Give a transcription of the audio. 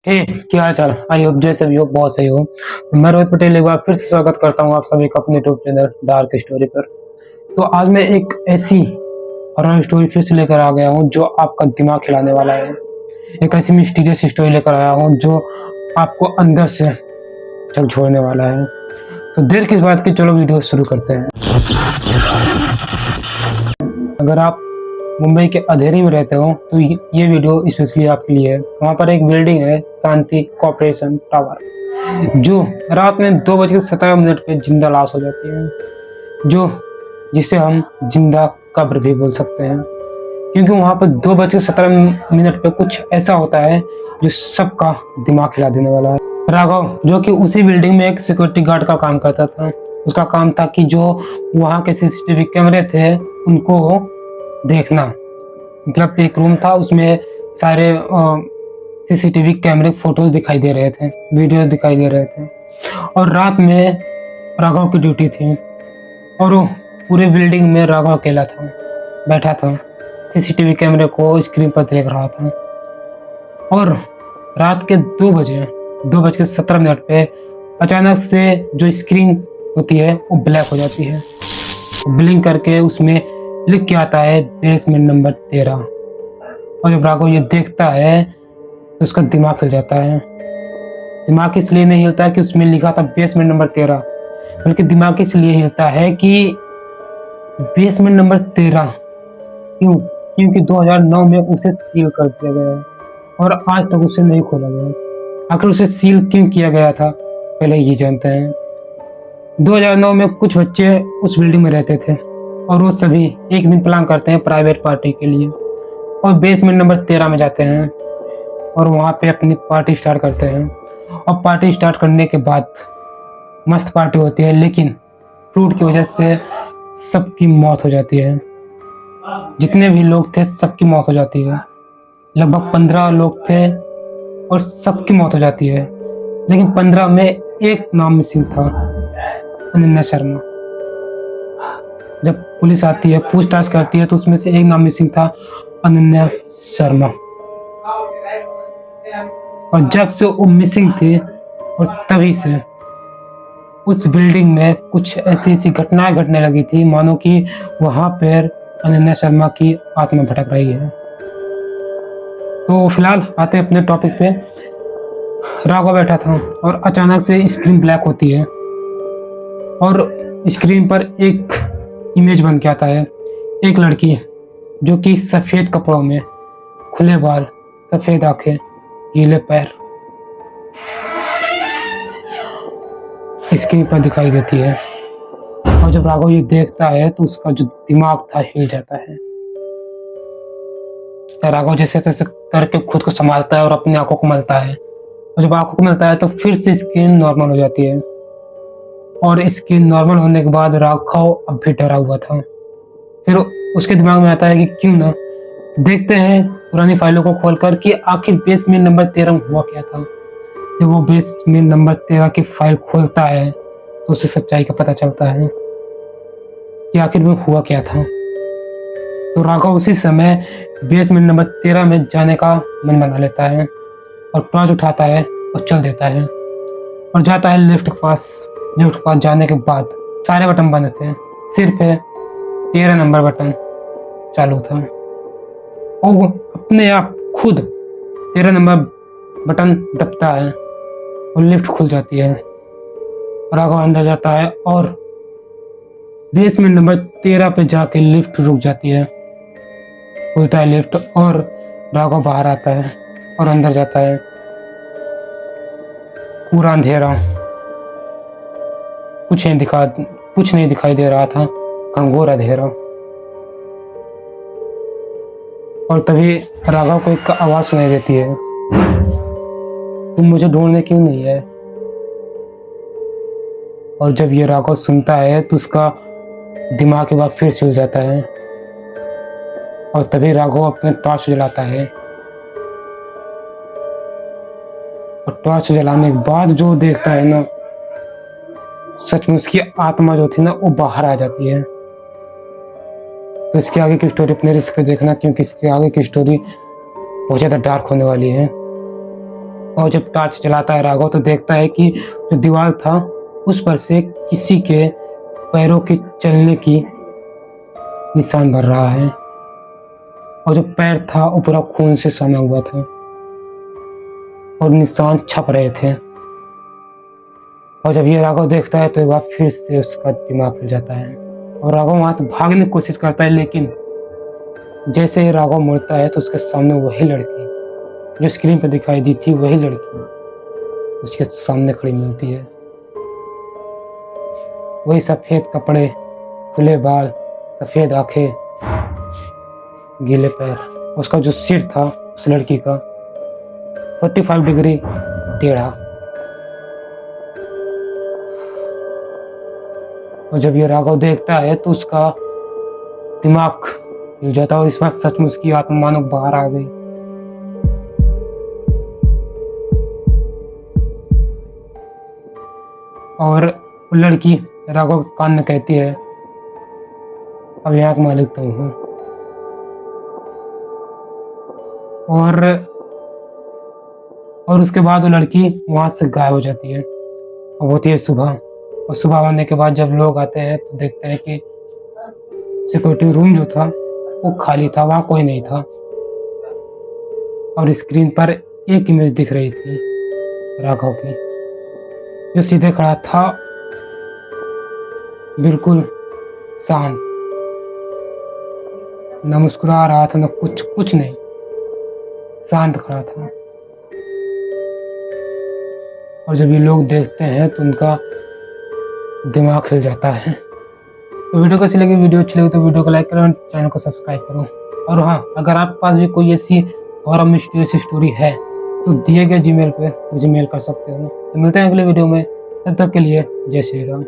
हे, क्या हाल चाल। I hope जैसे भी हो बहुत सही हो। मैं रोहित पटेल एक बार फिर से स्वागत करता हूँ आप सभी का अपने यूट्यूब चैनल डार्क स्टोरी पर। तो आज मैं एक ऐसी हॉरर स्टोरी फिर से लेकर आ गया हूँ जो आपका दिमाग हिलाने वाला है। एक ऐसी मिस्टीरियस स्टोरी लेकर आया हूँ जो आपको अंदर से झकझोरने वाला है। तो देर किस बात की, चलो वीडियो शुरू करते हैं। अगर आप मुंबई के अंधेरे में रहते हो तो ये वीडियो स्पेशली आपके लिए है। वहाँ पर एक बिल्डिंग है, शांति कॉर्पोरेशन टावर, जो रात में 2:17 पे जिंदा लाश हो जाती है, जो जिसे हम जिंदा कब्र भी बोल सकते हैं, क्योंकि वहाँ पर 2:17 पे कुछ ऐसा होता है जो सबका दिमाग हिला देने वाला है। राघव, जो कि उसी बिल्डिंग में एक सिक्योरिटी गार्ड का काम करता था, उसका काम था कि जो वहाँ के सीसीटीवी कैमरे थे उनको देखना। मतलब एक रूम था, उसमें सारे सीसीटीवी कैमरे फोटोज दिखाई दे रहे थे, वीडियोस दिखाई दे रहे थे। और रात में राघव की ड्यूटी थी और वो पूरे बिल्डिंग में राघव अकेला था, बैठा था, सीसीटीवी कैमरे को स्क्रीन पर देख रहा था। और रात के 2:17 पे अचानक से जो स्क्रीन होती है वो ब्लैक हो जाती है। ब्लिंक करके उसमें लिख के आता है बेसमेंट नंबर 13। और जब राघव ये देखता है तो उसका दिमाग हिल जाता है। दिमाग इसलिए नहीं हिलता है कि उसमें लिखा था बेसमेंट नंबर 13, बल्कि दिमाग इसलिए हिलता है कि बेसमेंट नंबर 13 क्यों? क्योंकि 2009 में उसे सील कर दिया गया है और आज तक उसे नहीं खोला गया। आखिर उसे सील क्यों किया गया था, पहले ये जानते हैं। 2009 में कुछ बच्चे उस बिल्डिंग में रहते थे और वो सभी एक दिन प्लान करते हैं प्राइवेट पार्टी के लिए और बेसमेंट नंबर 13 में जाते हैं और वहाँ पे अपनी पार्टी स्टार्ट करते हैं। और पार्टी स्टार्ट करने के बाद मस्त पार्टी होती है, लेकिन फ्रूट की वजह से सबकी मौत हो जाती है। जितने भी लोग थे सबकी मौत हो जाती है। लगभग 15 लोग थे और सबकी मौत हो जाती है, लेकिन 15 में एक नाम मिसिंग था, अनन्या शर्मा। जब पुलिस आती है, पूछताछ करती है, तो उसमें से एक नाम मिसिंग था, अनन्या शर्मा। और जब से वो मिसिंग थी और तभी से उस बिल्डिंग में कुछ ऐसी ऐसी घटनाएं घटने लगी थी मानो कि वहां पर अनन्या शर्मा की आत्मा भटक रही है। तो फिलहाल आते हैं अपने टॉपिक पे। राघव बैठा था और अचानक से स्क्रीन ब्लैक होती है और स्क्रीन पर एक इमेज बन के आता है। एक लड़की जो कि सफेद कपड़ों में, खुले बाल, सफेद आंखें, गीले पैर स्क्रीन पर दिखाई देती है। और जब राघव ये देखता है तो उसका जो दिमाग था हिल जाता है। राघव जैसे तैसे करके खुद को संभालता है और अपनी आंखों को मलता है। और जब आंखों को मलता है तो फिर से स्क्रीन नॉर्मल हो जाती है। और स्क्रीन नॉर्मल होने के बाद राघव अब भी डरा हुआ था। फिर उसके दिमाग में आता है कि क्यों ना देखते हैं पुरानी फाइलों को खोलकर कि आखिर बेसमेंट नंबर 13 में हुआ क्या था। जब वो बेसमेंट नंबर 13 की फाइल खोलता है तो उसे सच्चाई का पता चलता है कि आखिर में हुआ क्या था। तो राघव उसी समय बेसमेंट नंबर 13 में जाने का मन बना लेता है और टॉर्च उठाता है और चल देता है और जाता है लिफ्ट के पास। लिफ्ट के पास जाने के बाद सारे बटन बंद थे, सिर्फ 13 नंबर बटन चालू था और वो अपने आप खुद 13 नंबर बटन दबता है और लिफ्ट खुल जाती है। राघव अंदर जाता है और बेसमेंट नंबर 13 पे जाके लिफ्ट रुक जाती है। खुलता है लिफ्ट और राघव बाहर आता है और अंदर जाता है। पूरा अंधेरा, कुछ नहीं दिखाई दे रहा था, घंघोर अंधेरा। और तभी राघव को एक आवाज सुनाई देती है, तुम मुझे ढूंढने क्यों नहीं है? और जब ये राघव सुनता है तो उसका दिमाग के बाद फिर से हिल जाता है और तभी राघव अपने टॉर्च जलाता है। और टॉर्च जलाने के बाद जो देखता है ना, सच में उसकी आत्मा जो थी ना वो बाहर आ जाती है। तो इसके आगे की स्टोरी अपने रिस्क पे देखना, क्योंकि इसके आगे की स्टोरी बहुत ज़्यादा डार्क होने वाली है। और जब टॉर्च जलाता है राघव तो देखता है कि जो दीवार था उस पर से किसी के पैरों के चलने की निशान भर रहा है, और जो पैर था वो पूरा खून से सना हुआ था और निशान छप रहे थे। और जब ये राघव देखता है तो एक बार फिर से उसका दिमाग हिल जाता है और राघव वहां से भागने की कोशिश करता है, लेकिन जैसे ही राघव मुड़ता है तो उसके सामने वही लड़की जो स्क्रीन पर दिखाई दी थी, वही लड़की उसके सामने खड़ी मिलती है। वही सफेद कपड़े, खुले बाल, सफेद आंखें, गीले पैर। उसका जो सिर था उस लड़की का 45 डिग्री टेढ़ा। और जब ये राघव देखता है तो उसका दिमाग हिल जाता है और इस बार सचमुच की आत्मा मानो बाहर आ गई। और वो लड़की राघव के कान में कहती है, अब यहाँ का मालिक तुम हो। और उसके बाद वो लड़की वहां से गायब हो जाती है और होती है सुबह। और सुबह होने के बाद जब लोग आते हैं तो देखते हैं कि सिक्योरिटी रूम जो था वो खाली था, वहां कोई नहीं था और स्क्रीन पर एक इमेज दिख रही थी राघव की, जो सीधे खड़ा था, बिल्कुल शांत, न मुस्कुरा रहा था, न कुछ नहीं, शांत खड़ा था। और जब ये लोग देखते हैं तो उनका दिमाग हिल जाता है। तो वीडियो कैसी लगी? वीडियो अच्छी लगी तो वीडियो को लाइक करो और चैनल को सब्सक्राइब करो। और हाँ, अगर आपके पास भी कोई ऐसी हॉरर मिस्टीरियस स्टोरी है तो दिए गए जीमेल पे मुझे मेल कर सकते हो। तो मिलते हैं अगले वीडियो में, तब तक के लिए जय श्री राम।